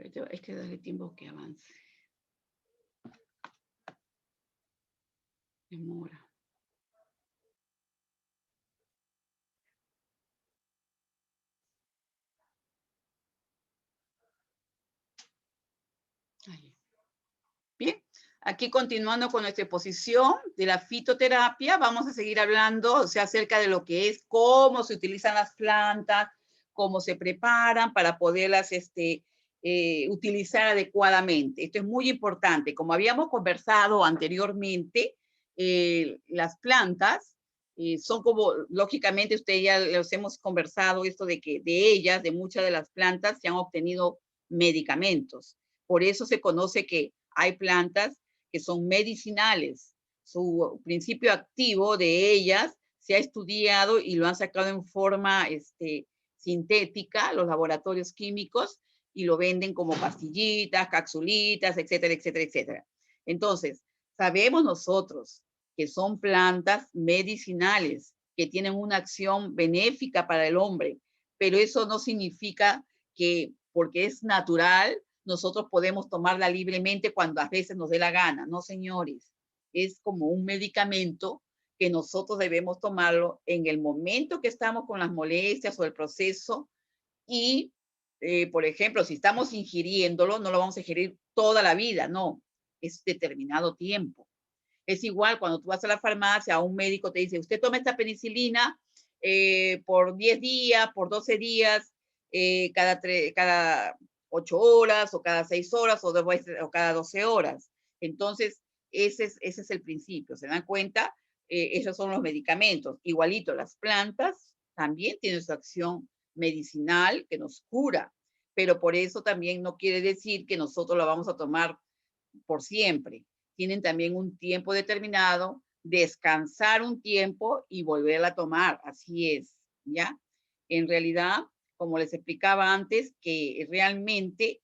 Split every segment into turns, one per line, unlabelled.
Pero hay que darle tiempo que avance. Demora. Ahí. Bien, aquí continuando con nuestra exposición de la fitoterapia, vamos a seguir hablando, o sea, acerca de lo que es, cómo se utilizan las plantas, cómo se preparan para poderlas utilizar adecuadamente. Esto es muy importante. Como habíamos conversado anteriormente, las plantas son como, lógicamente, ustedes ya los hemos conversado, esto de que de ellas, de muchas de las plantas, se han obtenido medicamentos. Por eso se conoce que hay plantas que son medicinales. Su principio activo de ellas se ha estudiado y lo han sacado en forma sintética, los laboratorios químicos, y lo venden como pastillitas, capsulitas, etcétera, etcétera, etcétera. Entonces, sabemos nosotros que son plantas medicinales, que tienen una acción benéfica para el hombre, pero eso no significa que porque es natural, nosotros podemos tomarla libremente cuando a veces nos dé la gana. No, señores, es como un medicamento que nosotros debemos tomarlo en el momento que estamos con las molestias o el proceso y, por ejemplo, si estamos ingiriéndolo, no lo vamos a ingerir toda la vida, no, es determinado tiempo. Es igual cuando tú vas a la farmacia, un médico te dice, usted toma esta penicilina por 10 días, por 12 días, cada 8 horas o cada 6 horas o cada 12 horas. Entonces, ese es el principio. ¿Se dan cuenta? Esos son los medicamentos. Igualito, las plantas también tienen su acción medicinal que nos cura, pero por eso también no quiere decir que nosotros la vamos a tomar por siempre. Tienen también un tiempo determinado, descansar un tiempo y volverla a tomar. Así es, ¿ya? En realidad, como les explicaba antes, que realmente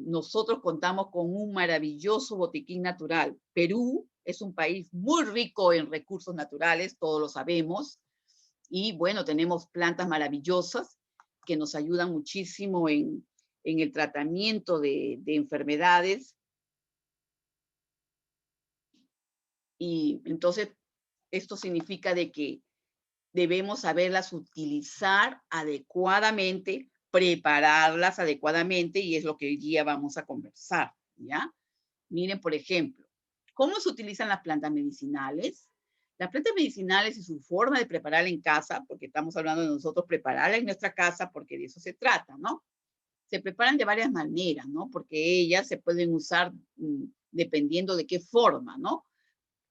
nosotros contamos con un maravilloso botiquín natural. Perú es un país muy rico en recursos naturales, todos lo sabemos, y bueno, tenemos plantas maravillosas que nos ayudan muchísimo en el tratamiento de enfermedades. Y entonces, esto significa de que debemos saberlas utilizar adecuadamente, prepararlas adecuadamente, y es lo que hoy día vamos a conversar, ¿ya? Miren, por ejemplo, ¿cómo se utilizan las plantas medicinales? Las plantas medicinales y su forma de prepararla en casa, porque estamos hablando de nosotros prepararla en nuestra casa, porque de eso se trata, ¿no? Se preparan de varias maneras, ¿no? Porque ellas se pueden usar dependiendo de qué forma, ¿no?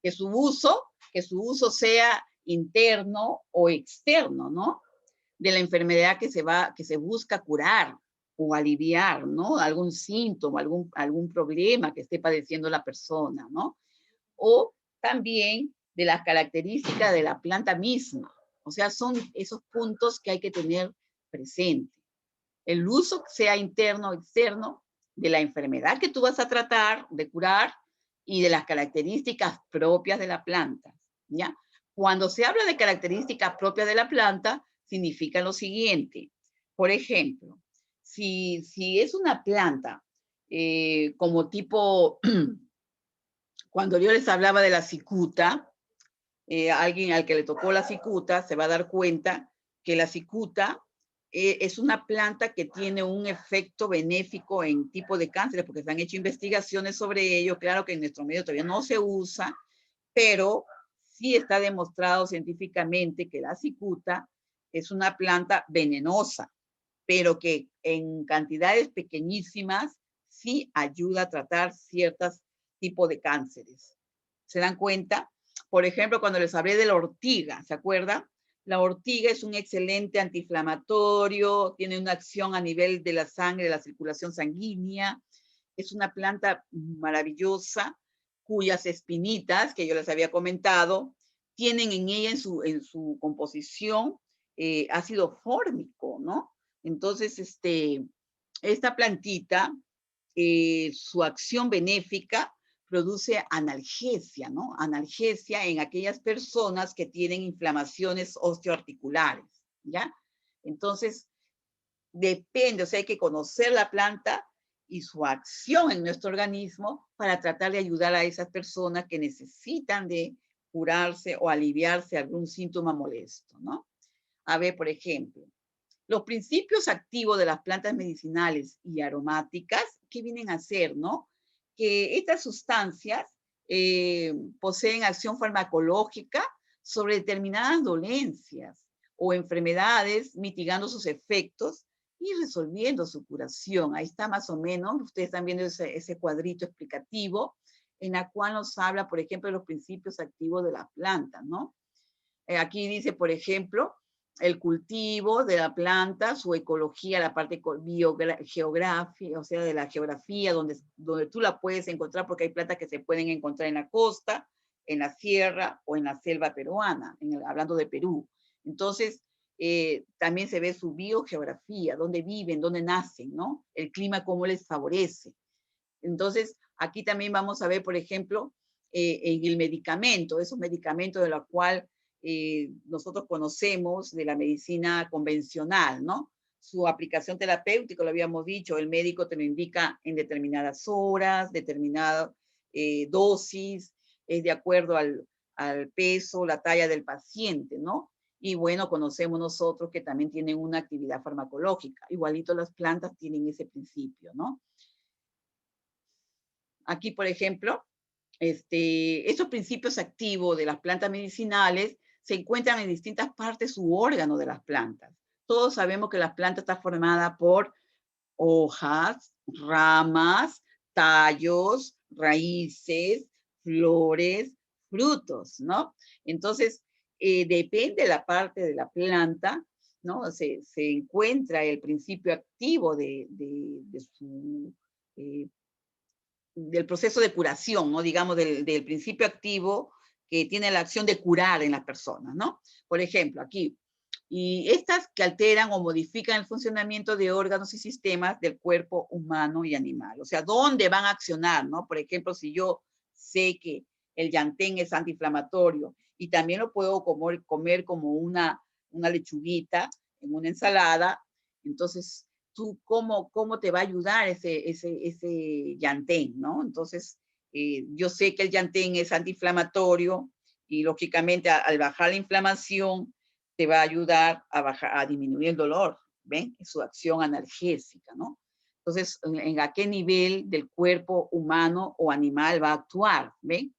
Que su uso sea interno o externo, ¿no? De la enfermedad que se busca curar o aliviar, ¿no? Algún síntoma, algún problema que esté padeciendo la persona, ¿no? O también de las características de la planta misma. O sea, son esos puntos que hay que tener presente. El uso sea interno o externo de la enfermedad que tú vas a tratar de curar y de las características propias de la planta, ¿ya? Cuando se habla de características propias de la planta, significa lo siguiente. Por ejemplo, si es una planta como tipo, cuando yo les hablaba de la cicuta, alguien al que le tocó la cicuta se va a dar cuenta que la cicuta es una planta que tiene un efecto benéfico en tipo de cánceres, porque se han hecho investigaciones sobre ello. Claro que en nuestro medio todavía no se usa, pero sí está demostrado científicamente que la cicuta es una planta venenosa, pero que en cantidades pequeñísimas sí ayuda a tratar ciertos tipos de cánceres. ¿Se dan cuenta? Por ejemplo, cuando les hablé de la ortiga, ¿se acuerdan? La ortiga es un excelente antiinflamatorio, tiene una acción a nivel de la sangre, de la circulación sanguínea. Es una planta maravillosa cuyas espinitas, que yo les había comentado, tienen en ella, en su composición, ácido fórmico, ¿no? Entonces, esta plantita, su acción benéfica produce analgesia, ¿no? Analgesia en aquellas personas que tienen inflamaciones osteoarticulares, ¿ya? Entonces, depende, o sea, hay que conocer la planta y su acción en nuestro organismo para tratar de ayudar a esas personas que necesitan de curarse o aliviarse algún síntoma molesto, ¿no? A ver, por ejemplo, los principios activos de las plantas medicinales y aromáticas, ¿qué vienen a hacer, no? Que estas sustancias poseen acción farmacológica sobre determinadas dolencias o enfermedades, mitigando sus efectos y resolviendo su curación. Ahí está más o menos, ustedes están viendo ese cuadrito explicativo en la cual nos habla, por ejemplo, de los principios activos de las plantas, ¿no? Aquí dice, por ejemplo, el cultivo de la planta, su ecología, la parte geográfica, o sea, de la geografía, donde tú la puedes encontrar, porque hay plantas que se pueden encontrar en la costa, en la sierra o en la selva peruana, hablando de Perú. Entonces, también se ve su biogeografía, dónde viven, dónde nacen, ¿no? El clima, cómo les favorece. Entonces, aquí también vamos a ver, por ejemplo, en el medicamento, esos medicamentos de los cuales nosotros conocemos de la medicina convencional, ¿no? Su aplicación terapéutica, lo habíamos dicho, el médico te lo indica en determinadas horas, determinada dosis, es de acuerdo al peso, la talla del paciente, ¿no? Y bueno, conocemos nosotros que también tienen una actividad farmacológica. Igualito las plantas tienen ese principio, ¿no? Aquí, por ejemplo, estos principios activos de las plantas medicinales se encuentran en distintas partes u órganos de las plantas. Todos sabemos que la planta está formada por hojas, ramas, tallos, raíces, flores, frutos, ¿no? Entonces, depende de la parte de la planta, ¿no? Se encuentra el principio activo de su del proceso de curación, ¿no? Digamos, del principio activo que tiene la acción de curar en las personas, ¿no? Por ejemplo, aquí, y estas que alteran o modifican el funcionamiento de órganos y sistemas del cuerpo humano y animal. O sea, ¿dónde van a accionar, no? Por ejemplo, si yo sé que el llantén es antiinflamatorio y también lo puedo comer como una lechuguita en una ensalada, entonces tú cómo te va a ayudar ese llantén, ¿no? Entonces, yo sé que el llantén es antiinflamatorio y lógicamente al bajar la inflamación te va a ayudar a disminuir el dolor, ¿ven? Es su acción analgésica, ¿no? Entonces, ¿en a qué nivel del cuerpo humano o animal va a actuar, ven?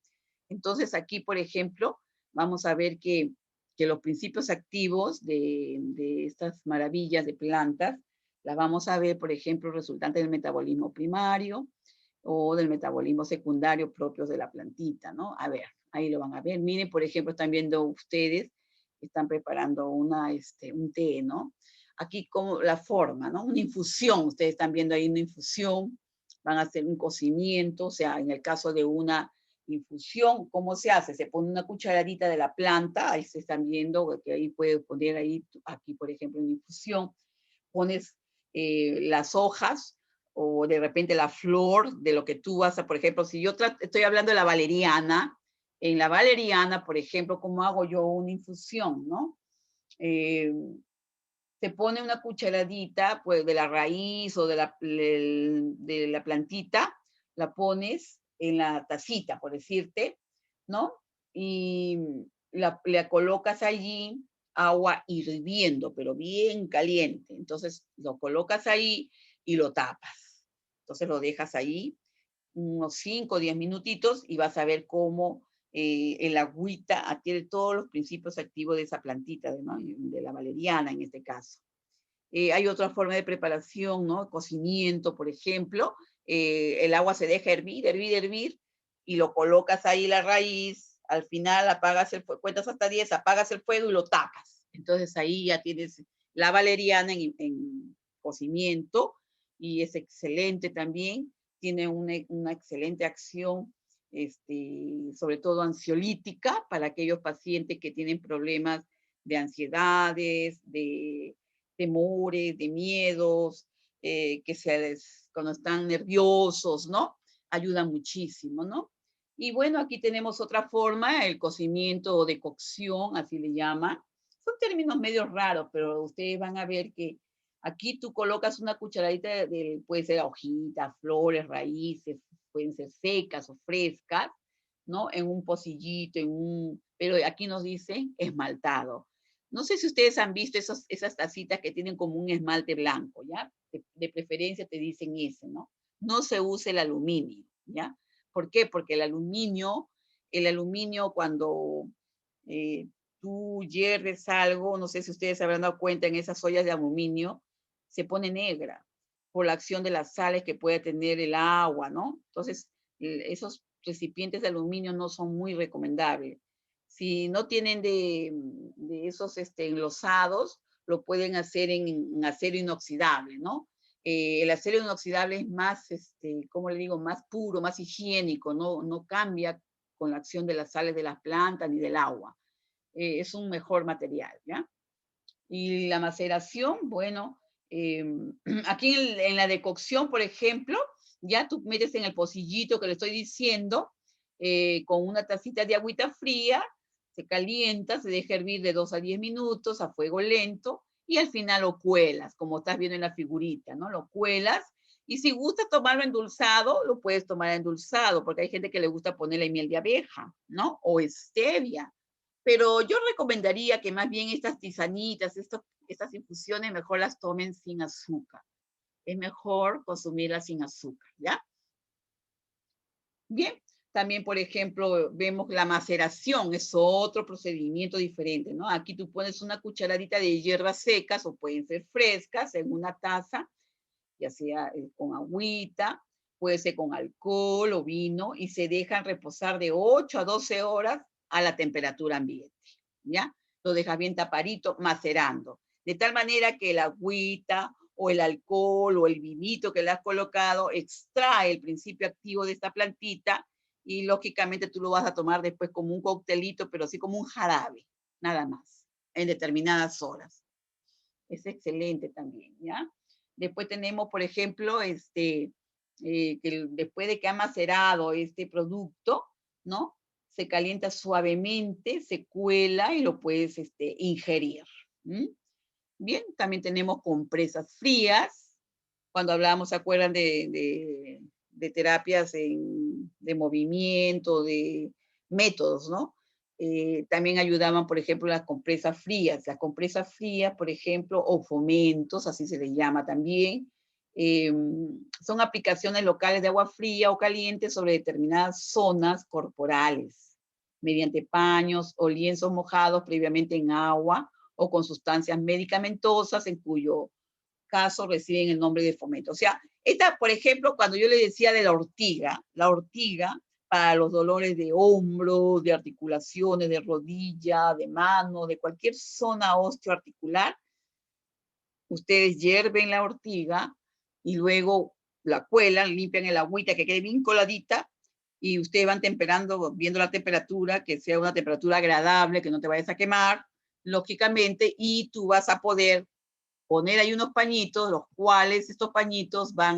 Entonces, aquí, por ejemplo, vamos a ver que los principios activos de estas maravillas de plantas las vamos a ver, por ejemplo, resultantes del metabolismo primario o del metabolismo secundario propios de la plantita, ¿no? A ver, ahí lo van a ver. Miren, por ejemplo, están viendo ustedes, están preparando un té, ¿no? Aquí como la forma, ¿no? Una infusión, ustedes están viendo ahí una infusión, van a hacer un cocimiento, o sea, en el caso de una infusión, ¿cómo se hace? Se pone una cucharadita de la planta, ahí se están viendo, que ahí puedes poner ahí, aquí por ejemplo, una infusión, pones las hojas o de repente la flor de lo que tú vas a, por ejemplo, si yo estoy hablando de la valeriana, en la valeriana, por ejemplo, ¿cómo hago yo una infusión, no? Eh, Se pone una cucharadita, pues, de la raíz o de la plantita, la pones en la tacita, por decirte, ¿no? Y la colocas allí, agua hirviendo, pero bien caliente. Entonces, lo colocas ahí y lo tapas. Entonces, lo dejas ahí unos 5 o 10 minutitos y vas a ver cómo el agüita adquiere todos los principios activos de esa plantita, ¿no? De la valeriana en este caso. Hay otra forma de preparación, ¿no? Cocimiento, por ejemplo. El agua se deja hervir, hervir, hervir, y lo colocas ahí la raíz. Al final apagas el fuego, cuentas hasta 10, apagas el fuego y lo tapas. Entonces ahí ya tienes la valeriana en cocimiento y es excelente también. Tiene una excelente acción, sobre todo ansiolítica, para aquellos pacientes que tienen problemas de ansiedades, de temores, de miedos, cuando están nerviosos, ¿no? Ayuda muchísimo, ¿no? Y bueno, aquí tenemos otra forma, el cocimiento o de cocción, así le llama. Son términos medio raros, pero ustedes van a ver que Aquí tú colocas una cucharadita puede ser hojitas, flores, raíces, pueden ser secas o frescas, ¿no? En un pocillito, pero aquí nos dice esmaltado. No sé si ustedes han visto esas tacitas que tienen como un esmalte blanco, ¿ya? De preferencia te dicen ese, ¿no? No se usa el aluminio, ¿ya? ¿Por qué? Porque el aluminio cuando eh, tú hierves algo, no sé si ustedes se habrán dado cuenta, en esas ollas de aluminio, se pone negra por la acción de las sales que puede tener el agua, ¿no? Entonces, esos recipientes de aluminio no son muy recomendables. Si no tienen de esos enlosados, lo pueden hacer en acero inoxidable, ¿no? El acero inoxidable es más, ¿cómo le digo? Más puro, más higiénico, no cambia con la acción de las sales de las plantas ni del agua. Es un mejor material, ¿ya? Y la maceración, bueno, aquí en la decocción, por ejemplo, ya tú metes en el pocillito que le estoy diciendo, con una tacita de agüita fría, se calienta, se deja hervir de 2 a 10 minutos a fuego lento, y al final lo cuelas, como estás viendo en la figurita, ¿no? Lo cuelas, y si gusta tomarlo endulzado, lo puedes tomar endulzado, porque hay gente que le gusta ponerle miel de abeja, ¿no? O stevia. Pero yo recomendaría que más bien estas tisanitas, estas infusiones, mejor las tomen sin azúcar. Es mejor consumirlas sin azúcar, ¿ya? Bien, también, por ejemplo, vemos la maceración, es otro procedimiento diferente, ¿no? Aquí tú pones una cucharadita de hierbas secas o pueden ser frescas en una taza, ya sea con agüita, puede ser con alcohol o vino, y se dejan reposar de 8 a 12 horas a la temperatura ambiente, ¿ya? Lo dejas bien tapadito, macerando, de tal manera que el agüita o el alcohol o el vinito que le has colocado extrae el principio activo de esta plantita y lógicamente tú lo vas a tomar después como un coctelito, pero así como un jarabe, nada más, en determinadas horas. Es excelente también, ¿ya? Después tenemos, por ejemplo, que después de que ha macerado este producto, ¿no? Se calienta suavemente, se cuela y lo puedes ingerir. ¿Mm? Bien, también tenemos compresas frías. Cuando hablábamos, ¿se acuerdan de terapias de movimiento, de métodos, ¿no? También ayudaban, por ejemplo, las compresas frías. Las compresas frías, por ejemplo, o fomentos, así se les llama también, son aplicaciones locales de agua fría o caliente sobre determinadas zonas corporales, mediante paños o lienzos mojados previamente en agua o con sustancias medicamentosas en cuyo caso reciben el nombre de fomento. O sea, esta, por ejemplo, cuando yo le decía de la ortiga para los dolores de hombro, de articulaciones, de rodilla, de mano, de cualquier zona osteoarticular, ustedes hierven la ortiga y luego la cuelan, limpian el agüita que quede bien coladita y ustedes van temperando, viendo la temperatura, que sea una temperatura agradable, que no te vayas a quemar, lógicamente, y tú vas a poder poner ahí unos pañitos, los cuales estos pañitos vas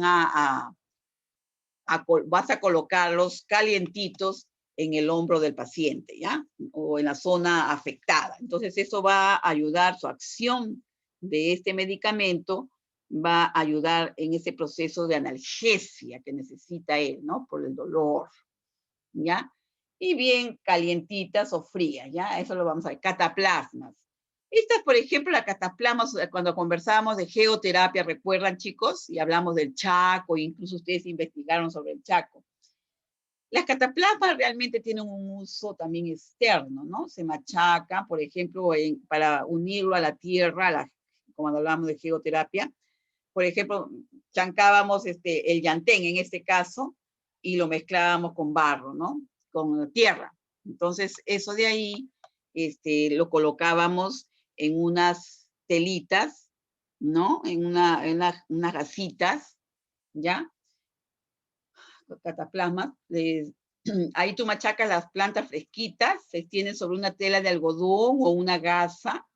a colocarlos calientitos en el hombro del paciente, ¿ya? O en la zona afectada. Entonces, eso va a ayudar, su acción de este medicamento va a ayudar en ese proceso de analgesia que necesita él, ¿no? Por el dolor, ¿ya? Y bien calientitas o frías, ¿ya? Eso lo vamos a ver. Cataplasmas. Estas, por ejemplo, la cataplasmas, cuando conversábamos de geoterapia, ¿recuerdan, chicos? Y hablamos del Chaco, incluso ustedes investigaron sobre el Chaco. Las cataplasmas realmente tienen un uso también externo, ¿no? Se machacan, por ejemplo, para unirlo a la tierra, cuando hablamos de geoterapia. Por ejemplo, chancábamos el llantén en este caso y lo mezclábamos con barro, ¿no? Con tierra. Entonces, eso de ahí lo colocábamos en unas telitas, ¿no? En unas gasitas, ¿ya? Cataplasmas. Ahí tú machacas las plantas fresquitas, se extienden sobre una tela de algodón o una gasa,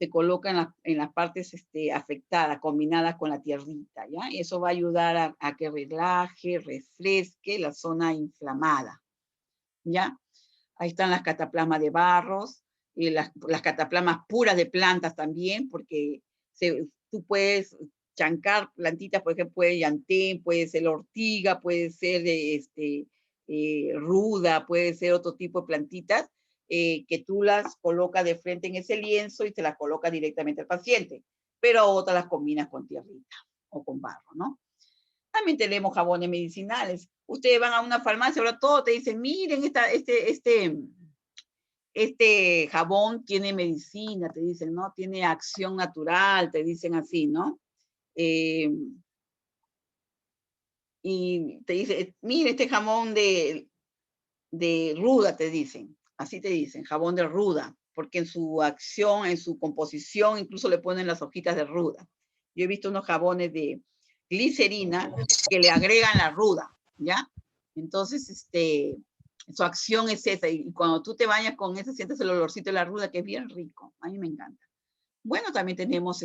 se coloca en las partes afectadas, combinadas con la tierrita, ¿ya? Y eso va a ayudar a que relaje, refresque la zona inflamada, ¿ya? Ahí están las cataplasmas de barros, y las cataplasmas puras de plantas también, porque tú puedes chancar plantitas, por ejemplo, puede llantén, puede ser ortiga, puede ser ruda, puede ser otro tipo de plantitas, que tú las colocas de frente en ese lienzo y te las colocas directamente al paciente, pero otras las combinas con tierrita o con barro, ¿no? También tenemos jabones medicinales. Ustedes van a una farmacia, ahora todo te dicen, miren, este jabón tiene medicina, te dicen, ¿no? Tiene acción natural, te dicen así, ¿no? Eh, y te dice, mire, este jabón de ruda, te dicen, así te dicen, jabón de ruda, porque en su acción, en su composición, incluso le ponen las hojitas de ruda. Yo he visto unos jabones de glicerina que le agregan la ruda, ¿ya? Entonces, su acción es esa, y cuando tú te bañas con ese, sientes el olorcito de la ruda, que es bien rico, a mí me encanta. Bueno, también tenemos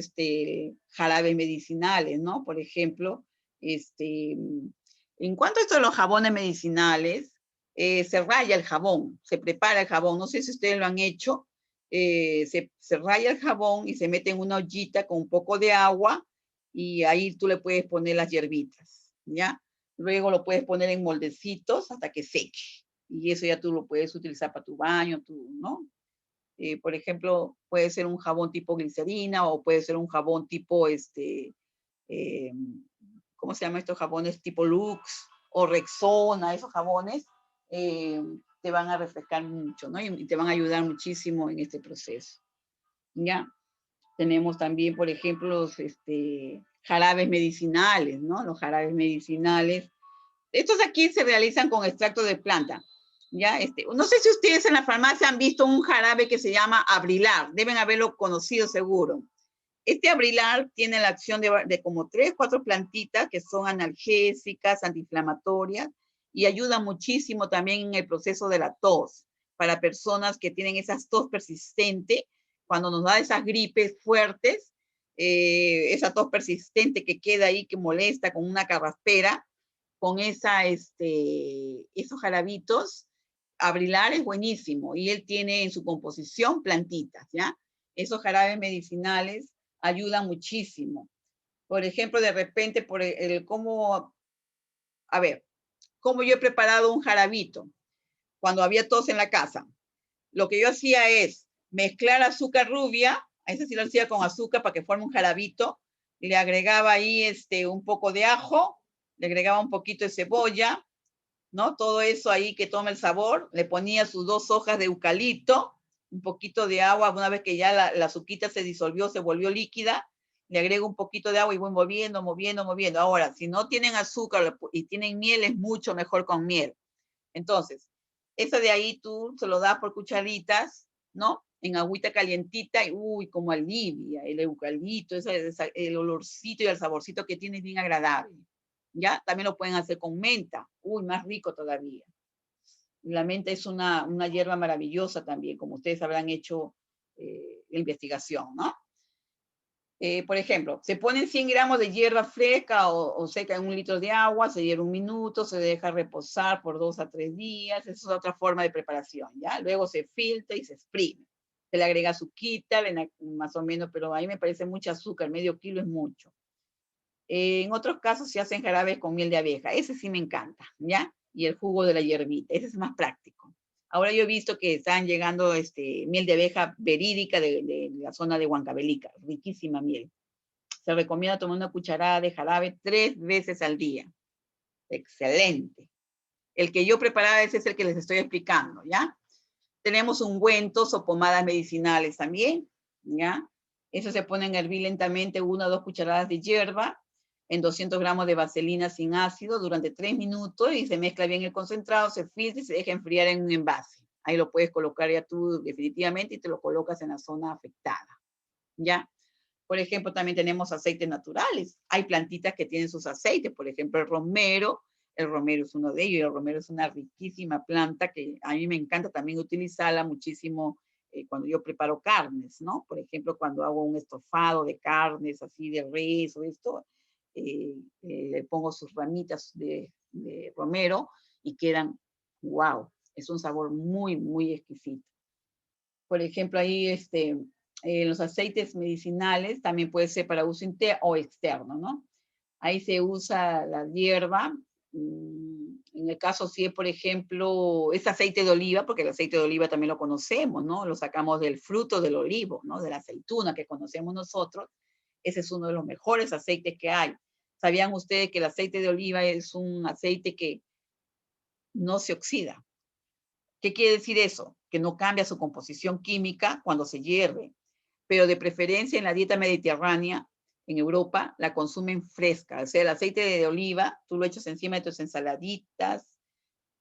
jarabes medicinales, ¿no? Por ejemplo, en cuanto a esto de los jabones medicinales, se raya el jabón, se prepara el jabón. No sé si ustedes lo han hecho. Se raya el jabón y se mete en una ollita con un poco de agua y ahí tú le puedes poner las hierbitas, ¿ya? Luego lo puedes poner en moldecitos hasta que seque. Y eso ya tú lo puedes utilizar para tu baño, ¿no? Por ejemplo, puede ser un jabón tipo glicerina o puede ser un jabón tipo, eh, ¿cómo se llama estos jabones? Tipo Lux o Rexona, esos jabones te van a refrescar mucho, ¿no? Y te van a ayudar muchísimo en este proceso. ¿Ya? Tenemos también, por ejemplo, los jarabes medicinales, ¿no? Los jarabes medicinales. Estos aquí se realizan con extracto de planta. ¿Ya? No sé si ustedes en la farmacia han visto un jarabe que se llama Abrilar. Deben haberlo conocido seguro. Este Abrilar tiene la acción de como 3, 4 plantitas que son analgésicas, antiinflamatorias y ayuda muchísimo también en el proceso de la tos. Para personas que tienen esas tos persistente, cuando nos da esas gripes fuertes, esa tos persistente que queda ahí, que molesta con una carraspera, con esos jarabitos, Abrilar es buenísimo y él tiene en su composición plantitas, ¿ya? Esos jarabes medicinales ayudan muchísimo. Por ejemplo, de repente, a ver, cómo yo he preparado un jarabito cuando había tos en la casa. Lo que yo hacía es mezclar azúcar rubia, a ese sí lo hacía con azúcar para que forme un jarabito, le agregaba ahí un poco de ajo, le agregaba un poquito de cebolla, ¿no? Todo eso ahí que toma el sabor, le ponía sus 2 hojas de eucalipto, un poquito de agua, una vez que ya la azuquita se disolvió, se volvió líquida, le agrego un poquito de agua y voy moviendo, moviendo, moviendo. Ahora, si no tienen azúcar y tienen miel, es mucho mejor con miel. Entonces, eso de ahí tú se lo das por cucharitas, ¿no? En agüita calientita y, uy, como alivia el eucalipto, el olorcito y el saborcito que tiene es bien agradable. ¿Ya? También lo pueden hacer con menta. Uy, más rico todavía. La menta es una hierba maravillosa también, como ustedes habrán hecho la investigación, ¿no? Por ejemplo, se ponen 100 gramos de hierba fresca o seca en 1 litro de agua, se hierve 1 minuto, se deja reposar por 2 a 3 días. Esa es otra forma de preparación, ¿ya? Luego se filtra y se exprime. Se le agrega azuquita, más o menos, pero a mí me parece mucho azúcar, medio kilo es mucho. En otros casos se hacen jarabes con miel de abeja. Ese sí me encanta, ¿ya? Y el jugo de la hierbita. Ese es más práctico. Ahora yo he visto que están llegando miel de abeja verídica de la zona de Huancavelica. Riquísima miel. Se recomienda tomar una cucharada de jarabe 3 veces al día. Excelente. El que yo preparaba ese es el que les estoy explicando, ¿ya? Tenemos ungüentos o pomadas medicinales también, ¿ya? Eso se pone en hervir lentamente 1 o 2 cucharadas de hierba en 200 gramos de vaselina sin ácido durante 3 minutos y se mezcla bien el concentrado, se filtra y se deja enfriar en un envase. Ahí lo puedes colocar ya tú definitivamente y te lo colocas en la zona afectada, ¿ya? Por ejemplo, también tenemos aceites naturales. Hay plantitas que tienen sus aceites, por ejemplo, el romero. El romero es uno de ellos. El romero es una riquísima planta que a mí me encanta también utilizarla muchísimo cuando yo preparo carnes, ¿no? Por ejemplo, cuando hago un estofado de carnes así de res o esto, le pongo sus ramitas de romero y quedan, wow, es un sabor muy, muy exquisito. Por ejemplo, ahí los aceites medicinales también puede ser para uso interno o externo, ¿no? Ahí se usa la hierba. En el caso si es, por ejemplo, es aceite de oliva, porque el aceite de oliva también lo conocemos, ¿no? Lo sacamos del fruto del olivo, ¿no? De la aceituna que conocemos nosotros. Ese es uno de los mejores aceites que hay. ¿Sabían ustedes que el aceite de oliva es un aceite que no se oxida? ¿Qué quiere decir eso? Que no cambia su composición química cuando se hierve, pero de preferencia en la dieta mediterránea, en Europa, la consumen fresca. O sea, el aceite de oliva, tú lo echas encima de tus ensaladitas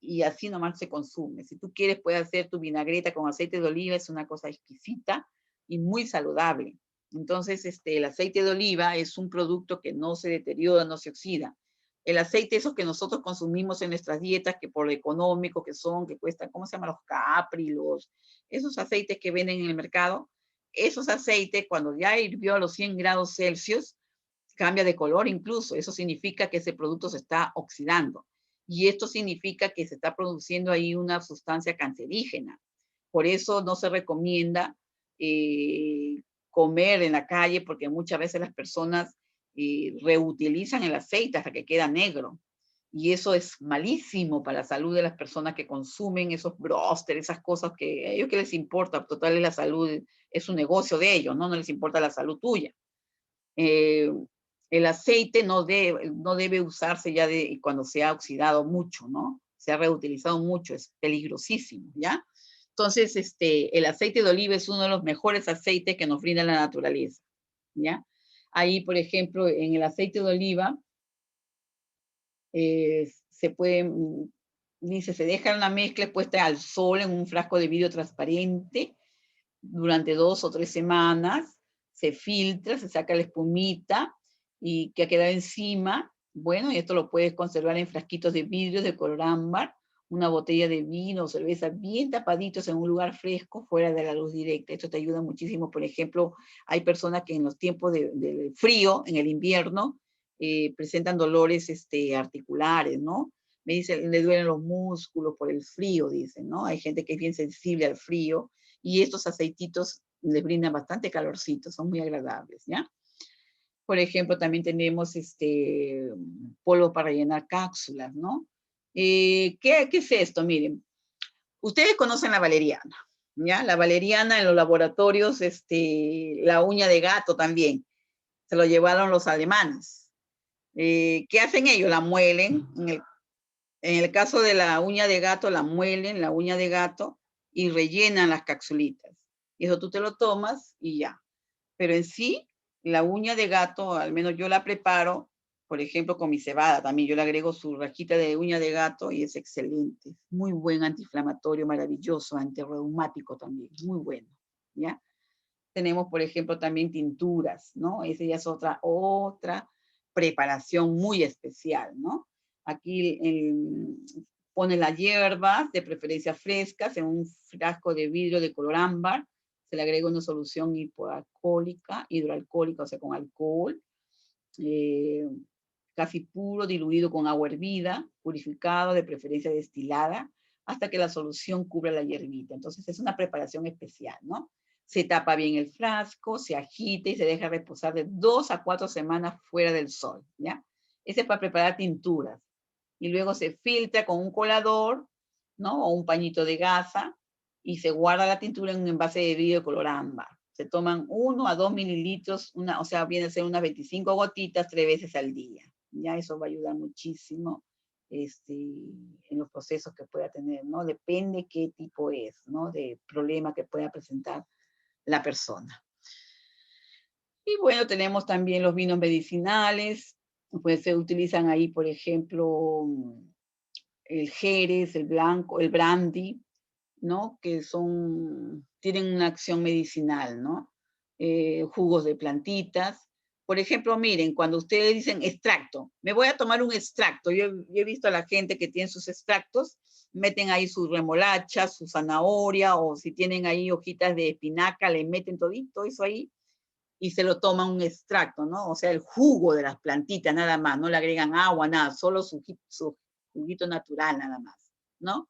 y así nomás se consume. Si tú quieres, puedes hacer tu vinagreta con aceite de oliva, es una cosa exquisita y muy saludable. Entonces, el aceite de oliva es un producto que no se deteriora, no se oxida. El aceite, esos que nosotros consumimos en nuestras dietas, que por lo económico que son, que cuestan, ¿cómo se llaman? Los Capri, esos aceites que venden en el mercado, esos aceites, cuando ya hirvió a los 100 grados Celsius, cambia de color incluso. Eso significa que ese producto se está oxidando. Y esto significa que se está produciendo ahí una sustancia cancerígena. Por eso no se recomienda comer en la calle, porque muchas veces las personas reutilizan el aceite hasta que queda negro. Y eso es malísimo para la salud de las personas que consumen esos bróster, esas cosas que a ellos que les importa, total la salud es un negocio de ellos, ¿no? No les importa la salud tuya. El aceite no debe usarse ya cuando se ha oxidado mucho, ¿no? Se ha reutilizado mucho, es peligrosísimo, ¿ya? Entonces, el aceite de oliva es uno de los mejores aceites que nos brinda la naturaleza, ¿ya? Ahí, por ejemplo, en el aceite de oliva, se puede, dice, se deja una mezcla expuesta al sol en un frasco de vidrio transparente durante 2 o 3 semanas, se filtra, se saca la espumita y que ha quedado encima. Bueno, y esto lo puedes conservar en frasquitos de vidrio de color ámbar, una botella de vino o cerveza bien tapaditos en un lugar fresco, fuera de la luz directa. Esto te ayuda muchísimo. Por ejemplo, hay personas que en los tiempos de frío, en el invierno, presentan dolores articulares, ¿no? Me dicen, le duelen los músculos por el frío, dicen, ¿no? Hay gente que es bien sensible al frío y estos aceititos les brindan bastante calorcito, son muy agradables, ¿ya? Por ejemplo, también tenemos polvo para rellenar cápsulas, ¿no? ¿Qué es esto? Miren, ustedes conocen la valeriana, ¿ya? La valeriana en los laboratorios, la uña de gato también, se lo llevaron los alemanes. ¿Qué hacen ellos? La muelen, en el caso de la uña de gato, la muelen, la uña de gato, y rellenan las capsulitas. Y eso tú te lo tomas y ya. Pero en sí, la uña de gato, al menos yo la preparo, por ejemplo, con mi cebada también. Yo le agrego su rajita de uña de gato y es excelente. Muy buen antiinflamatorio, maravilloso, antirreumático también, muy bueno, ¿ya? Tenemos, por ejemplo, también tinturas, ¿no? Esa ya es otra preparación muy especial, ¿no? Aquí pone las hierbas, de preferencia frescas, en un frasco de vidrio de color ámbar. Se le agrega una solución hipoalcohólica, hidroalcohólica, o sea, con alcohol, casi puro, diluido con agua hervida, purificado, de preferencia destilada, hasta que la solución cubra la hierbita. Entonces, es una preparación especial, ¿no? Se tapa bien el frasco, se agita y se deja reposar de 2 a 4 semanas fuera del sol, ¿ya? Ese es para preparar tinturas. Y luego se filtra con un colador, ¿no? O un pañito de gasa, y se guarda la tintura en un envase de vidrio de color ámbar. Se toman 1 a 2 mililitros, o sea, viene a ser unas 25 gotitas 3 veces al día. Ya eso va a ayudar muchísimo en los procesos que pueda tener, ¿no? Depende qué tipo es, ¿no? De problema que pueda presentar la persona. Y bueno, tenemos también los vinos medicinales, pues se utilizan ahí, por ejemplo, el jerez, el blanco, el brandy, ¿no? Que tienen una acción medicinal, ¿no? Jugos de plantitas. Por ejemplo, miren, cuando ustedes dicen extracto, me voy a tomar un extracto. Yo he visto a la gente que tiene sus extractos, meten ahí su remolacha, su zanahoria, o si tienen ahí hojitas de espinaca, le meten todito eso ahí y se lo toman un extracto, ¿no? O sea, el jugo de las plantitas nada más, no le agregan agua, nada, solo su juguito natural nada más, ¿no?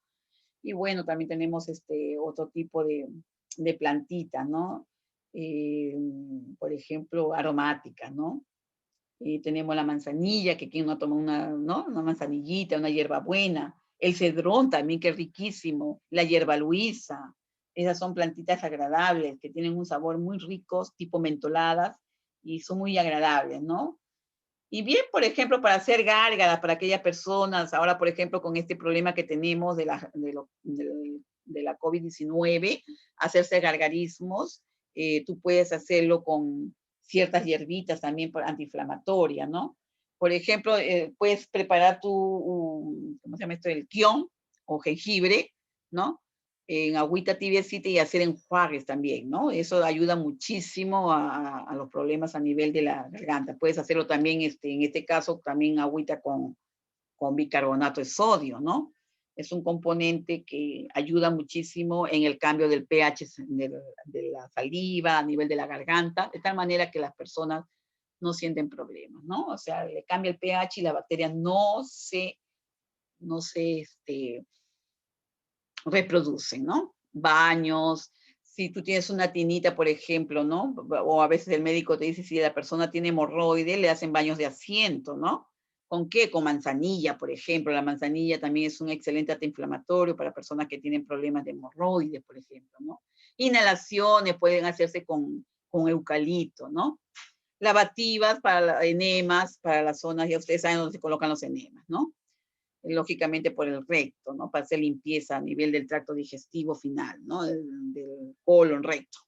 Y bueno, también tenemos otro tipo de plantitas, ¿no? por ejemplo, aromáticas, ¿no? Tenemos la manzanilla, que quien no toma una, ¿no? Una manzanillita, una hierbabuena. El cedrón también, que es riquísimo. La hierba luisa. Esas son plantitas agradables, que tienen un sabor muy rico, tipo mentoladas, y son muy agradables, ¿no? Y bien, por ejemplo, para hacer gárgaras para aquellas personas, ahora, por ejemplo, con este problema que tenemos de la COVID-19, hacerse gargarismos, tú puedes hacerlo con ciertas hierbitas también antiinflamatorias, ¿no? Por ejemplo, puedes preparar ¿cómo se llama esto? El kion o jengibre, ¿no? En agüita tibiecita y hacer enjuagues también, ¿no? Eso ayuda muchísimo a los problemas a nivel de la garganta. Puedes hacerlo también, en este caso, también agüita con bicarbonato de sodio, ¿no? Es un componente que ayuda muchísimo en el cambio del pH de la saliva, a nivel de la garganta, de tal manera que las personas no sienten problemas, ¿no? O sea, le cambia el pH y la bacteria no se reproducen, ¿no? Baños, si tú tienes una tinita, por ejemplo, ¿no? O a veces el médico te dice si la persona tiene hemorroides, le hacen baños de asiento, ¿no? ¿Con qué? Con manzanilla, por ejemplo. La manzanilla también es un excelente antiinflamatorio para personas que tienen problemas de hemorroides, por ejemplo, ¿no? Inhalaciones pueden hacerse con eucalipto, ¿no? Lavativas para enemas, para las zonas, ya ustedes saben dónde se colocan los enemas, ¿no? Lógicamente por el recto, ¿no? Para hacer limpieza a nivel del tracto digestivo final, ¿no? Del colon recto.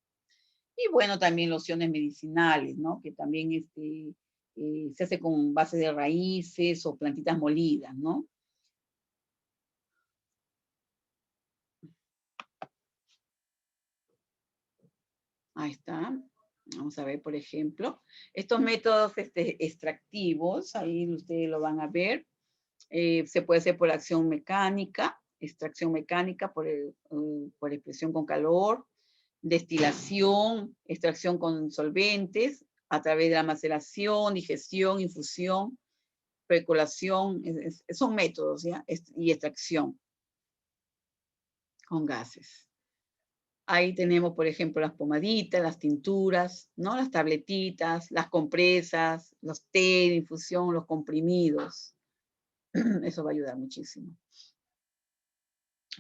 Y bueno, también lociones medicinales, ¿no? Que también se hace con base de raíces o plantitas molidas, ¿no? Ahí está. Vamos a ver, por ejemplo, estos métodos extractivos, ahí ustedes lo van a ver. Se puede hacer por acción mecánica, extracción mecánica por expresión con calor, destilación, extracción con solventes, a través de la maceración, digestión, infusión, percolación, son métodos, ¿ya? Y extracción con gases. Ahí tenemos, por ejemplo, las pomaditas, las tinturas, ¿no? Las tabletitas, las compresas, los té de infusión, los comprimidos. Eso va a ayudar muchísimo.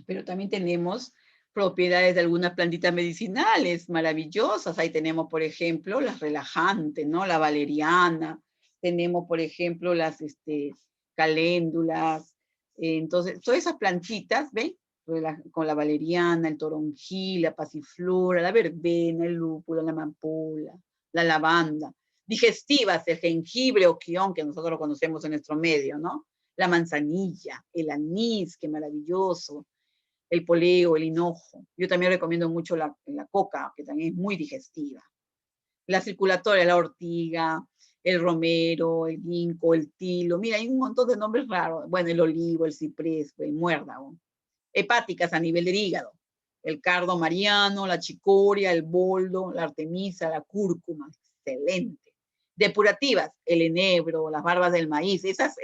Pero también tenemos propiedades de algunas plantitas medicinales maravillosas. Ahí tenemos, por ejemplo, las relajantes, ¿no? La valeriana. Tenemos, por ejemplo, las caléndulas. Entonces, todas esas plantitas, ¿ven? Con la valeriana, el toronjil, la pasiflora, la verbena, el lúpulo, la amapola, la lavanda. Digestivas, el jengibre o quión, que nosotros lo conocemos en nuestro medio, ¿no? La manzanilla, el anís, qué maravilloso, el poleo, el hinojo. Yo también recomiendo mucho la coca, que también es muy digestiva. La circulatoria, la ortiga, el romero, el ginkgo, el tilo. Mira, hay un montón de nombres raros. Bueno, el olivo, el ciprés, el muérdago. Hepáticas a nivel del hígado. El cardo mariano, la chicoria, el boldo, la artemisa, la cúrcuma. Excelente. Depurativas, el enebro, las barbas del maíz. Esas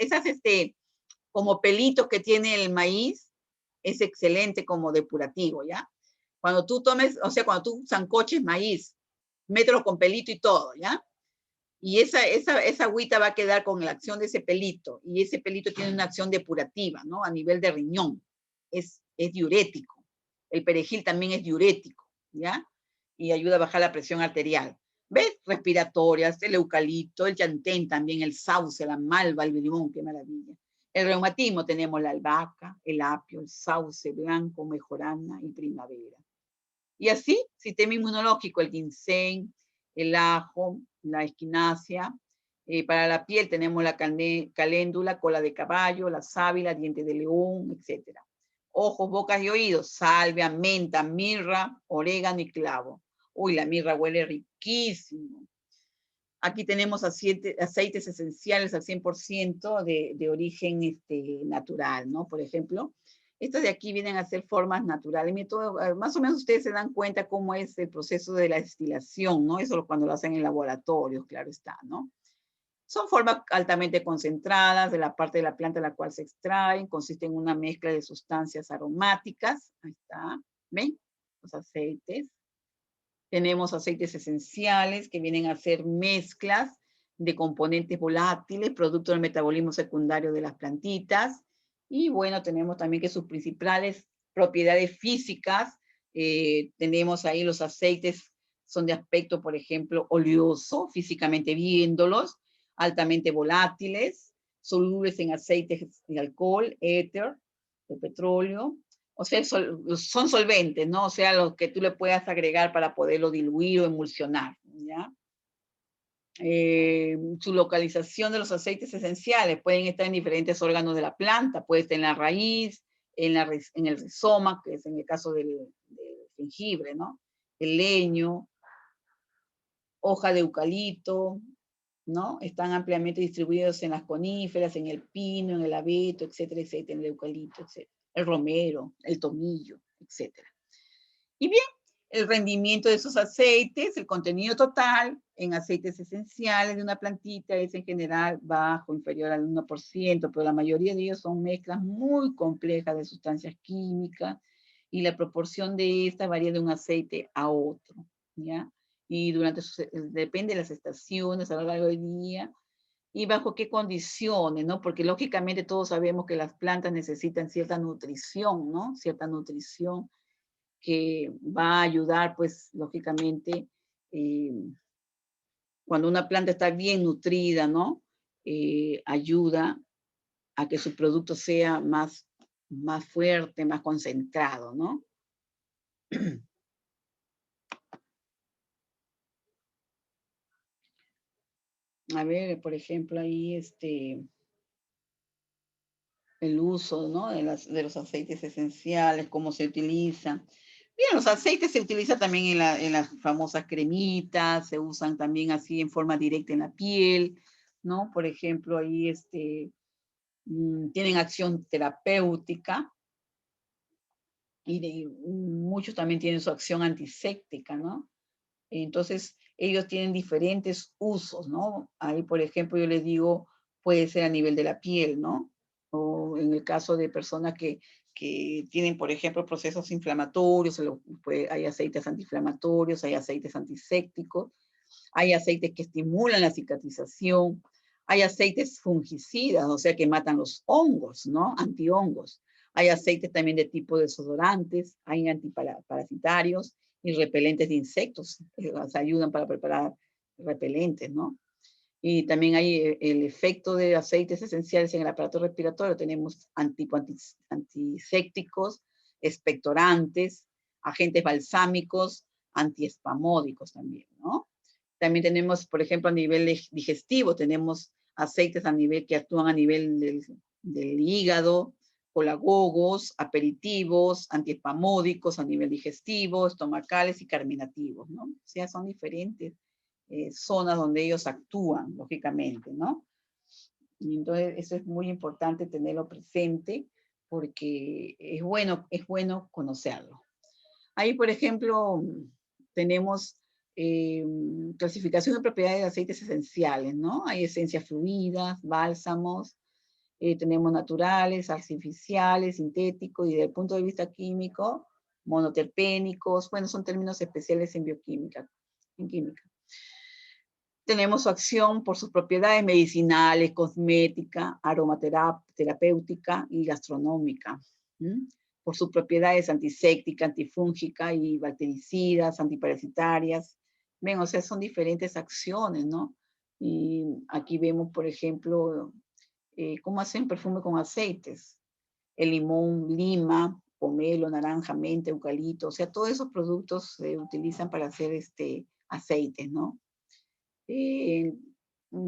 como pelitos que tiene el maíz, es excelente como depurativo, ¿ya? Cuando tú tomes, o sea, cuando tú sancoches maíz, mételo con pelito y todo, ¿ya? Y esa agüita va a quedar con la acción de ese pelito, y ese pelito tiene una acción depurativa, ¿no? A nivel de riñón, es diurético. El perejil también es diurético, ¿ya? Y ayuda a bajar la presión arterial. ¿Ves? Respiratorias, el eucalipto, el llantén también, el sauce, la malva, el limón, qué maravilla. El reumatismo tenemos la albahaca, el apio, el sauce blanco, mejorana y primavera. Y así, sistema inmunológico, el ginseng, el ajo, la esquinacia. Para la piel tenemos la caléndula, cola de caballo, la sábila, diente de león, etc. Ojos, bocas y oídos, salvia, menta, mirra, orégano y clavo. Uy, la mirra huele riquísimo. Aquí tenemos aceites esenciales al 100% de origen natural, ¿no? Por ejemplo, estas de aquí vienen a ser formas naturales. Más o menos ustedes se dan cuenta cómo es el proceso de la destilación, ¿no? Eso cuando lo hacen en laboratorios, claro está, ¿no? Son formas altamente concentradas de la parte de la planta de la cual se extraen, consiste en una mezcla de sustancias aromáticas, ahí está, ¿ven? Los aceites. Tenemos aceites esenciales que vienen a ser mezclas de componentes volátiles, producto del metabolismo secundario de las plantitas. Y bueno, tenemos también que sus principales propiedades físicas, tenemos ahí los aceites, son de aspecto, por ejemplo, oleoso, físicamente viéndolos, altamente volátiles, solubles en aceites de alcohol, éter, de petróleo, o sea, son solventes, ¿no? O sea, lo que tú le puedas agregar para poderlo diluir o emulsionar, ¿ya? Su localización de los aceites esenciales pueden estar en diferentes órganos de la planta, puede estar en la raíz, en el rizoma, que es en el caso del jengibre, ¿no? El leño, hoja de eucalipto, ¿no? Están ampliamente distribuidos en las coníferas, en el pino, en el abeto, etcétera, etcétera, en el eucalipto, etcétera. El romero, el tomillo, etcétera. Y bien, el rendimiento de esos aceites, el contenido total en aceites esenciales de una plantita es en general bajo, inferior al 1%, pero la mayoría de ellos son mezclas muy complejas de sustancias químicas y la proporción de esta varía de un aceite a otro, ¿ya? Y depende de las estaciones a lo largo del día y bajo qué condiciones, ¿no? Porque lógicamente todos sabemos que las plantas necesitan cierta nutrición, ¿no? Cierta nutrición que va a ayudar, pues, lógicamente, eh, cuando una planta está bien nutrida, ¿no? Ayuda a que su producto sea más fuerte, más concentrado, ¿no? A ver, por ejemplo, ahí el uso, ¿no? De los aceites esenciales, cómo se utilizan. Bien, los aceites se utilizan también en las famosas cremitas, se usan también así en forma directa en la piel, ¿no? Por ejemplo, ahí tienen acción terapéutica y muchos también tienen su acción antiséptica, ¿no? Entonces, ellos tienen diferentes usos, ¿no? Ahí, por ejemplo, yo les digo, puede ser a nivel de la piel, ¿no? O en el caso de personas que tienen, por ejemplo, procesos inflamatorios, hay aceites antiinflamatorios, hay aceites antisépticos, hay aceites que estimulan la cicatrización, hay aceites fungicidas, o sea, que matan los hongos, ¿no? Antihongos. Hay aceites también de tipo desodorantes, hay antiparasitarios y repelentes de insectos, que nos ayudan para preparar repelentes, ¿no? Y también hay el efecto de aceites esenciales en el aparato respiratorio. Tenemos antisépticos, expectorantes, agentes balsámicos, antiespamódicos también, ¿no? También tenemos, por ejemplo, a nivel digestivo, tenemos aceites a nivel que actúan a nivel del hígado, colagogos, aperitivos, antiespamódicos a nivel digestivo, estomacales y carminativos, ¿no? O sea, son diferentes zonas donde ellos actúan, lógicamente, ¿no? Y entonces, eso es muy importante tenerlo presente porque es bueno conocerlo. Ahí, por ejemplo, tenemos clasificación de propiedades de aceites esenciales, ¿no? Hay esencias fluidas, bálsamos, tenemos naturales, artificiales, sintéticos, y desde el punto de vista químico, monoterpénicos, bueno, son términos especiales en bioquímica, en química. Tenemos su acción por sus propiedades medicinales, cosmética, aromaterapéutica y gastronómica. ¿Mm? Por sus propiedades antiséptica, antifúngica y bactericidas, antiparasitarias. Ven, o sea, son diferentes acciones, ¿no? Y aquí vemos, por ejemplo, cómo hacen perfume con aceites. El limón, lima, pomelo, naranja, menta, eucalipto, o sea, todos esos productos se utilizan para hacer aceites, ¿no? Eh,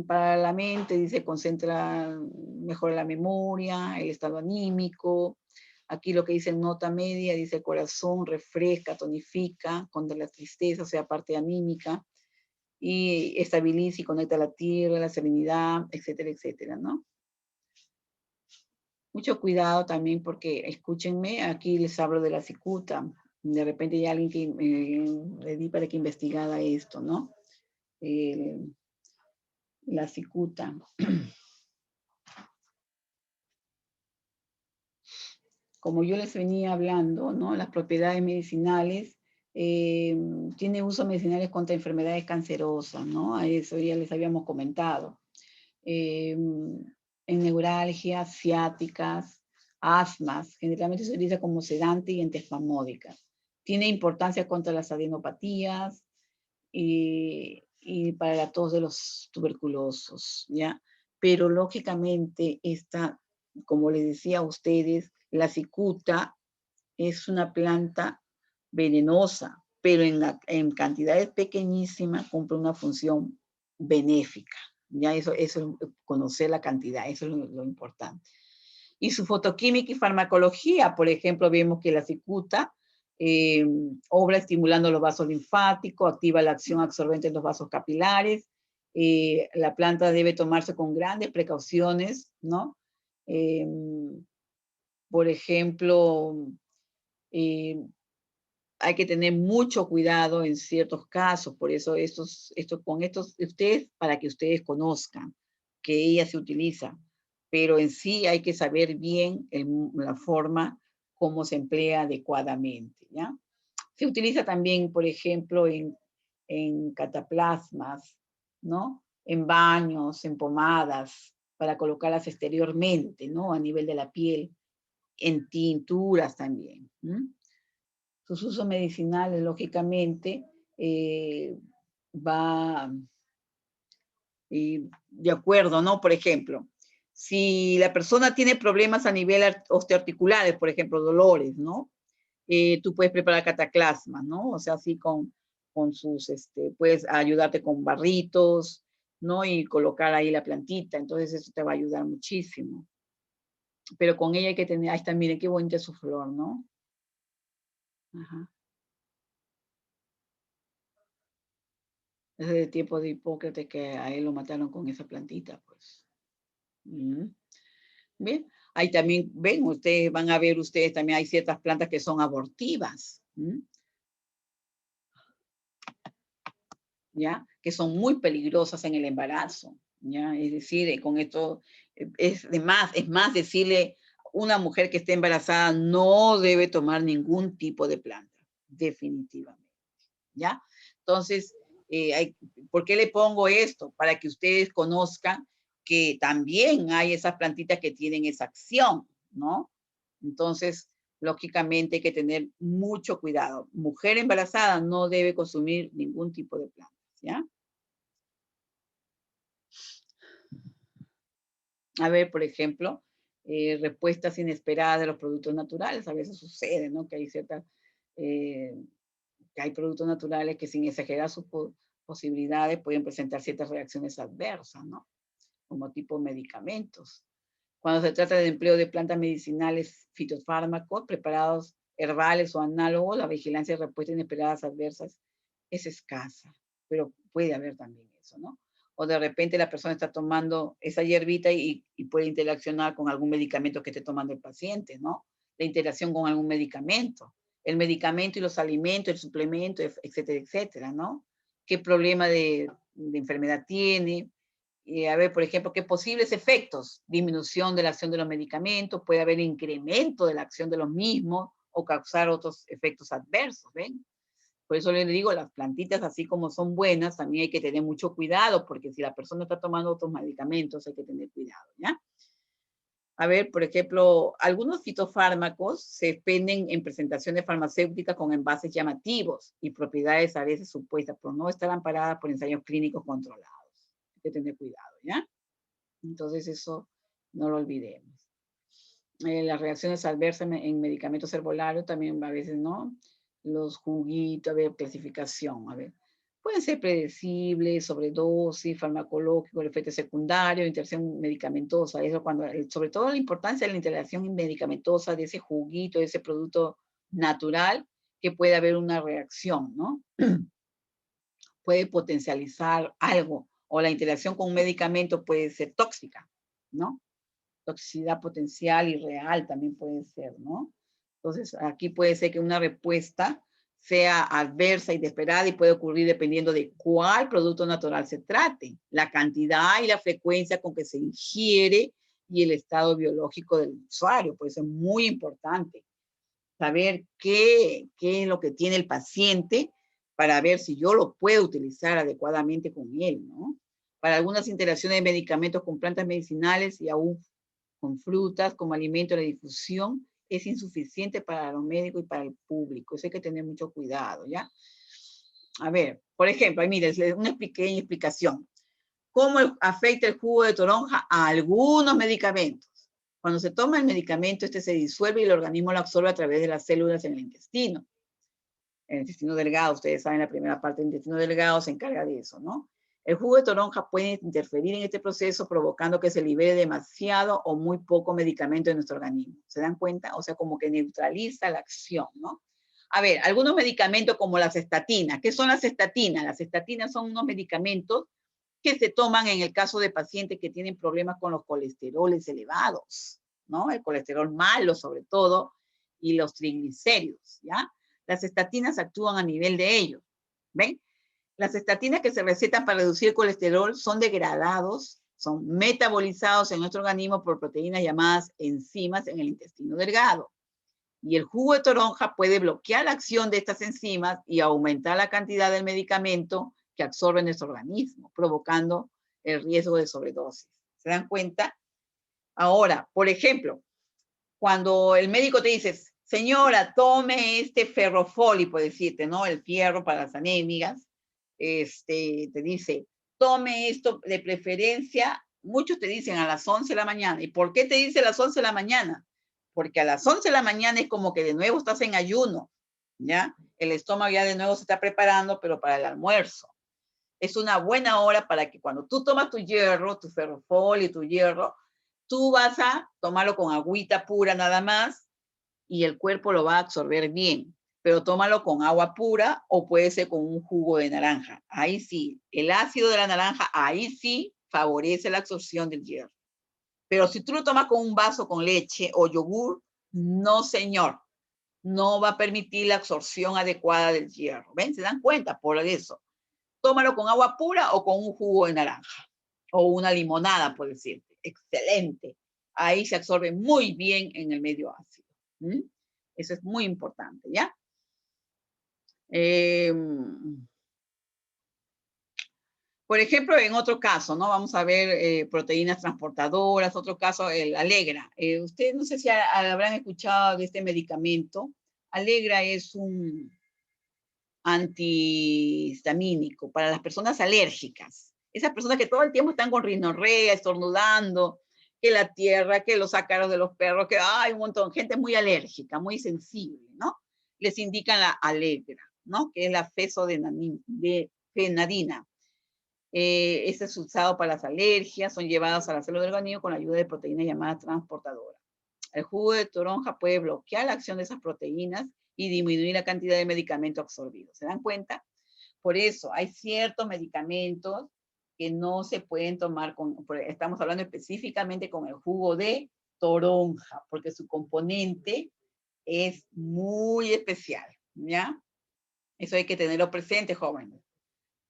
para la mente, dice, concentra, mejora la memoria, el estado anímico. Aquí lo que dice nota media, dice corazón, refresca, tonifica, contra la tristeza, o sea, parte anímica, y estabiliza y conecta la tierra, la serenidad, etcétera, etcétera, ¿no? Mucho cuidado también porque, escúchenme, aquí les hablo de la cicuta. De repente hay alguien que le di para que investigara esto, ¿no? Eh, la cicuta. Como yo les venía hablando, ¿no? Las propiedades medicinales Tiene usos medicinales contra enfermedades cancerosas, ¿no? A eso ya les habíamos comentado. En neuralgias, ciáticas, asmas, generalmente se utiliza como sedante y antiespasmódicas. Tiene importancia contra las adenopatías y para la tos de los tuberculosos, ¿ya? Pero lógicamente esta, como les decía a ustedes, la cicuta es una planta venenosa, pero en cantidades pequeñísimas cumple una función benéfica. Ya eso es conocer la cantidad, eso es lo importante. Y su fotoquímica y farmacología, por ejemplo, vemos que la cicuta obra estimulando los vasos linfáticos, activa la acción absorbente en los vasos capilares. La planta debe tomarse con grandes precauciones, ¿no? Por ejemplo, hay que tener mucho cuidado en ciertos casos, por eso ustedes, para que ustedes conozcan que ella se utiliza, pero en sí hay que saber bien la forma como se emplea adecuadamente, ¿ya? Se utiliza también, por ejemplo, en cataplasmas, ¿no? En baños, en pomadas, para colocarlas exteriormente, ¿no? A nivel de la piel, en tinturas también. Sus usos medicinales, lógicamente, va de acuerdo, ¿no? Por ejemplo, si la persona tiene problemas a nivel osteoarticulares, por ejemplo, dolores, ¿no? Tú puedes preparar cataplasmas, ¿no? O sea, así con sus, puedes ayudarte con barritos, ¿no? Y colocar ahí la plantita, entonces eso te va a ayudar muchísimo. Pero con ella hay que tener, ahí está, miren qué bonita es su flor, ¿no? Ajá. Desde el tiempo de Hipócrates que a él lo mataron con esa plantita, pues. Bien, ahí también ven, ustedes van a ver, ustedes también hay ciertas plantas que son abortivas, ¿ya? Que son muy peligrosas en el embarazo, ¿ya? Es decir, con esto es más decirle una mujer que esté embarazada no debe tomar ningún tipo de planta, definitivamente, ¿ya? Entonces, ¿por qué le pongo esto? Para que ustedes conozcan que también hay esas plantitas que tienen esa acción, ¿no? Entonces, lógicamente hay que tener mucho cuidado. Mujer embarazada no debe consumir ningún tipo de plantas, ¿ya? A ver, por ejemplo, respuestas inesperadas de los productos naturales. A veces sucede, ¿no? Que hay que hay productos naturales que sin exagerar sus posibilidades pueden presentar ciertas reacciones adversas, ¿no? Como tipo medicamentos. Cuando se trata del empleo de plantas medicinales, fitofármacos, preparados herbales o análogos, la vigilancia de respuestas inesperadas adversas es escasa, pero puede haber también eso, ¿no? O de repente la persona está tomando esa hierbita y puede interaccionar con algún medicamento que esté tomando el paciente, ¿no? La interacción con algún medicamento. El medicamento y los alimentos, el suplemento, etcétera, etcétera, ¿no? ¿Qué problema de enfermedad tiene? A ver, por ejemplo, qué posibles efectos, disminución de la acción de los medicamentos, puede haber incremento de la acción de los mismos o causar otros efectos adversos, ¿ven? Por eso les digo, las plantitas, así como son buenas, también hay que tener mucho cuidado, porque si la persona está tomando otros medicamentos, hay que tener cuidado, ¿ya? A ver, por ejemplo, algunos fitofármacos se expenden en presentaciones farmacéuticas con envases llamativos y propiedades a veces supuestas, pero no estar amparadas por ensayos clínicos controlados. Hay que tener cuidado, ¿ya? Entonces eso no lo olvidemos. Las reacciones adversas en medicamentos herbolarios también a veces, ¿no? Los juguitos, a ver, clasificación, a ver. Pueden ser predecibles, sobredosis, farmacológico, efecto secundario, interacción medicamentosa. Eso cuando, sobre todo la importancia de la interacción medicamentosa de ese juguito, de ese producto natural, que puede haber una reacción, ¿no? Puede potencializar algo, o la interacción con un medicamento puede ser tóxica, ¿no? Toxicidad potencial y real también puede ser, ¿no? Entonces, aquí puede ser que una respuesta sea adversa y inesperada y puede ocurrir dependiendo de cuál producto natural se trate, la cantidad y la frecuencia con que se ingiere y el estado biológico del usuario, por eso es muy importante saber qué es lo que tiene el paciente para ver si yo lo puedo utilizar adecuadamente con él, ¿no? Para algunas interacciones de medicamentos con plantas medicinales y aún con frutas como alimento, la difusión es insuficiente para los médicos y para el público. Eso hay que tener mucho cuidado, ¿ya? A ver, por ejemplo, ahí mire, una pequeña explicación. ¿Cómo afecta el jugo de toronja a algunos medicamentos? Cuando se toma el medicamento, este se disuelve y el organismo lo absorbe a través de las células en el intestino. El intestino delgado, ustedes saben, la primera parte del intestino delgado se encarga de eso, ¿no? El jugo de toronja puede interferir en este proceso provocando que se libere demasiado o muy poco medicamento en nuestro organismo. ¿Se dan cuenta? O sea, como que neutraliza la acción, ¿no? A ver, algunos medicamentos como las estatinas. ¿Qué son las estatinas? Las estatinas son unos medicamentos que se toman en el caso de pacientes que tienen problemas con los colesteroles elevados, ¿no? El colesterol malo sobre todo y los triglicéridos, ¿ya? Las estatinas actúan a nivel de ellos, ¿ven? Las estatinas que se recetan para reducir el colesterol son degradados, son metabolizados en nuestro organismo por proteínas llamadas enzimas en el intestino delgado. Y el jugo de toronja puede bloquear la acción de estas enzimas y aumentar la cantidad del medicamento que absorbe nuestro organismo, provocando el riesgo de sobredosis. ¿Se dan cuenta? Ahora, por ejemplo, cuando el médico te dice, señora, tome este ferrofoli, por decirte, ¿no? El fierro para las anémicas, te dice, tome esto de preferencia, muchos te dicen a las 11 de la mañana. ¿Y por qué te dice a las 11 de la mañana? Porque a las 11 de la mañana es como que de nuevo estás en ayuno, ¿ya? El estómago ya de nuevo se está preparando, pero para el almuerzo. Es una buena hora para que cuando tú tomas tu hierro, tu ferrofol y tu hierro, tú vas a tomarlo con agüita pura nada más y el cuerpo lo va a absorber bien. Pero tómalo con agua pura o puede ser con un jugo de naranja. Ahí sí, el ácido de la naranja, ahí sí favorece la absorción del hierro. Pero si tú lo tomas con un vaso con leche o yogur, no señor, no va a permitir la absorción adecuada del hierro. ¿Ven? ¿Se dan cuenta? Por eso. Tómalo con agua pura o con un jugo de naranja o una limonada, por decirte. Excelente. Ahí se absorbe muy bien en el medio ácido. ¿Mm? Eso es muy importante, ¿ya? Por ejemplo, en otro caso, ¿no? Vamos a ver proteínas transportadoras, otro caso, el Alegra. Ustedes no sé si habrán escuchado de este medicamento. Alegra es un antihistamínico para las personas alérgicas. Esas personas que todo el tiempo están con rinorrea, estornudando, que la tierra, que los ácaros de los perros, que hay un montón, gente muy alérgica, muy sensible, ¿no? Les indican la Alegra, ¿no? Que es la fenadina. Este es usado para las alergias, son llevadas a la célula del organismo con la ayuda de proteínas llamadas transportadoras. El jugo de toronja puede bloquear la acción de esas proteínas y disminuir la cantidad de medicamento absorbido. ¿Se dan cuenta? Por eso hay ciertos medicamentos que no se pueden tomar estamos hablando específicamente con el jugo de toronja, porque su componente es muy especial, ¿ya? Eso hay que tenerlo presente, jóvenes.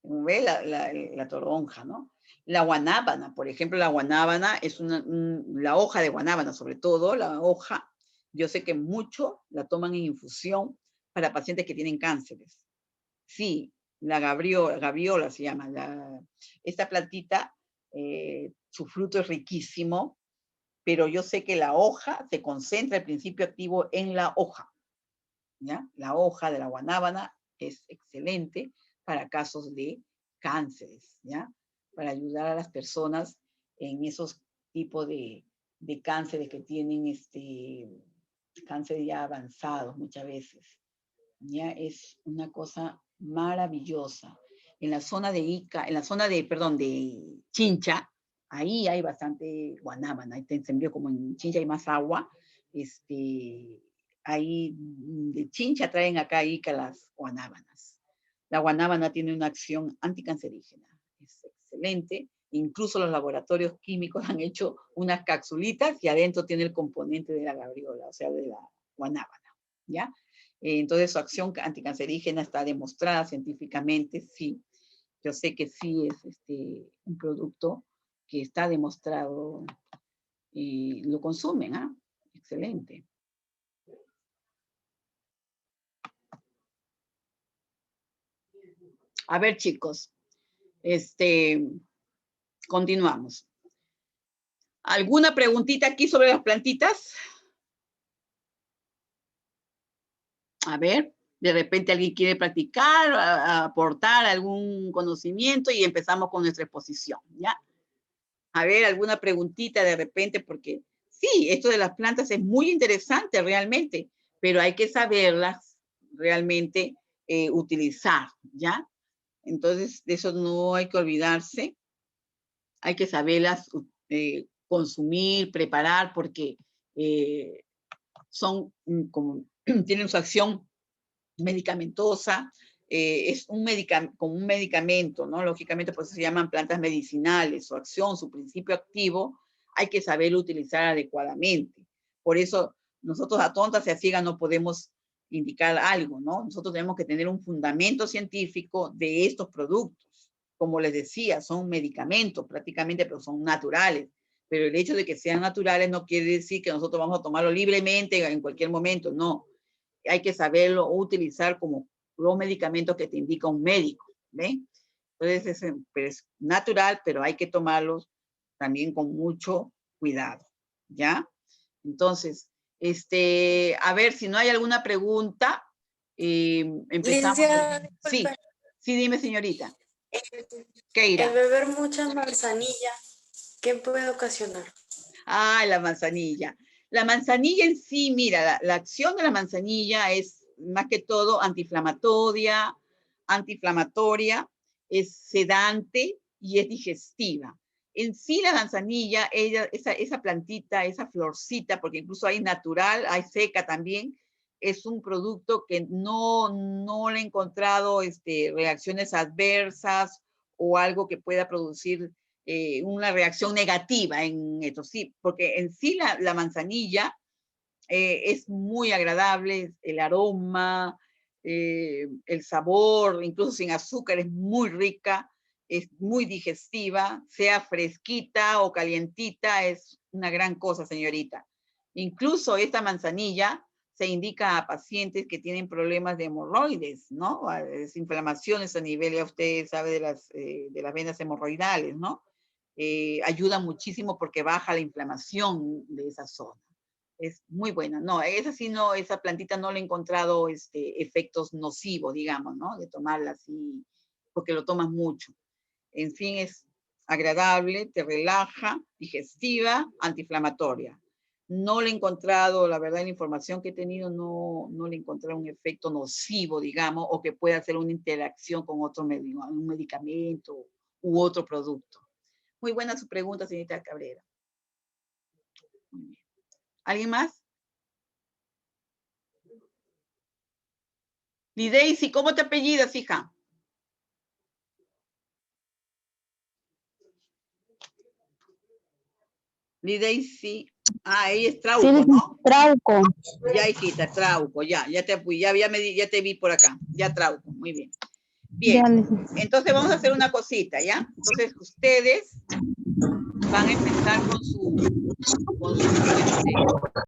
¿Ve? La toronja, ¿no? La guanábana, por ejemplo, la guanábana es la hoja de guanábana, sobre todo, la hoja, yo sé que mucho la toman en infusión para pacientes que tienen cánceres. Sí, la gaviola se llama. Esta plantita, su fruto es riquísimo, pero yo sé que la hoja se concentra el principio activo en la hoja, ¿ya? La hoja de la guanábana es excelente para casos de cánceres, ¿ya? Para ayudar a las personas en esos tipos de cánceres que tienen cáncer ya avanzados muchas veces. Ya es una cosa maravillosa. En la zona de Ica, en la zona de Chincha, ahí hay bastante guanábana. Ahí te envió como en Chincha hay más agua. Ahí de Chincha traen acá a Ica las guanábanas. La guanábana tiene una acción anticancerígena. Es excelente. Incluso los laboratorios químicos han hecho unas capsulitas y adentro tiene el componente de la gabriola, o sea, de la guanábana, ¿ya? Entonces su acción anticancerígena está demostrada científicamente, sí. Yo sé que sí es un producto que está demostrado y lo consumen, ¿ah? Excelente. A ver, chicos, continuamos. ¿Alguna preguntita aquí sobre las plantitas? A ver, de repente alguien quiere practicar, aportar algún conocimiento y empezamos con nuestra exposición, ¿ya? A ver, alguna preguntita de repente, porque sí, esto de las plantas es muy interesante realmente, pero hay que saberlas realmente utilizar, ¿ya? Entonces, de eso no hay que olvidarse. Hay que saberlas consumir, preparar, porque son como tienen su acción medicamentosa, es como un medicamento, ¿no? Lógicamente, pues se llaman plantas medicinales, su acción, su principio activo, hay que saberlo utilizar adecuadamente. Por eso, nosotros a tontas y a ciegas no podemos indicar algo, ¿no? Nosotros tenemos que tener un fundamento científico de estos productos. Como les decía, son medicamentos prácticamente, pero son naturales. Pero el hecho de que sean naturales no quiere decir que nosotros vamos a tomarlo libremente en cualquier momento, no. Hay que saberlo utilizar como los medicamentos que te indica un médico, ¿ven? Entonces es natural, pero hay que tomarlos también con mucho cuidado, ¿ya? Entonces, a ver, si no hay alguna pregunta, empezamos.
Licenciada,
Sí,
disculpe.
sí, dime, señorita.
El
Keira.
beber mucha manzanilla, ¿qué puede ocasionar?
Ah, la manzanilla. La manzanilla en sí, mira, la acción de la manzanilla es más que todo antiinflamatoria, es sedante y es digestiva. En sí la manzanilla, esa plantita, esa florcita, porque incluso hay natural, hay seca también, es un producto que no le he encontrado reacciones adversas o algo que pueda producir una reacción negativa en esto, sí, porque en sí la manzanilla es muy agradable, el aroma, el sabor, incluso sin azúcar, es muy rica, es muy digestiva, sea fresquita o calientita, es una gran cosa, señorita. Incluso esta manzanilla se indica a pacientes que tienen problemas de hemorroides, ¿no? Inflamaciones a nivel, ya usted sabe, de las venas hemorroidales, ¿no? Ayuda muchísimo porque baja la inflamación de esa zona. Es muy buena. No, esa sí no, esa plantita no le he encontrado efectos nocivos, digamos, ¿no? De tomarla así, porque lo tomas mucho. En fin, es agradable, te relaja, digestiva, antiinflamatoria. No le he encontrado, la verdad, en la información que he tenido, no le he encontrado un efecto nocivo, digamos, o que pueda hacer una interacción con otro un medicamento u otro producto. Muy buena su pregunta, señorita Cabrera. Muy bien. ¿Alguien más? Lideisi, ¿cómo te apellidas, hija? Lideisi. Ah, ella es Trauco,
Sí,
¿no?
Trauco.
Ya, hijita, Trauco, ya te vi por acá. Ya, Trauco, muy bien. Bien, entonces vamos a hacer una cosita, ¿ya? Entonces ustedes van a empezar con su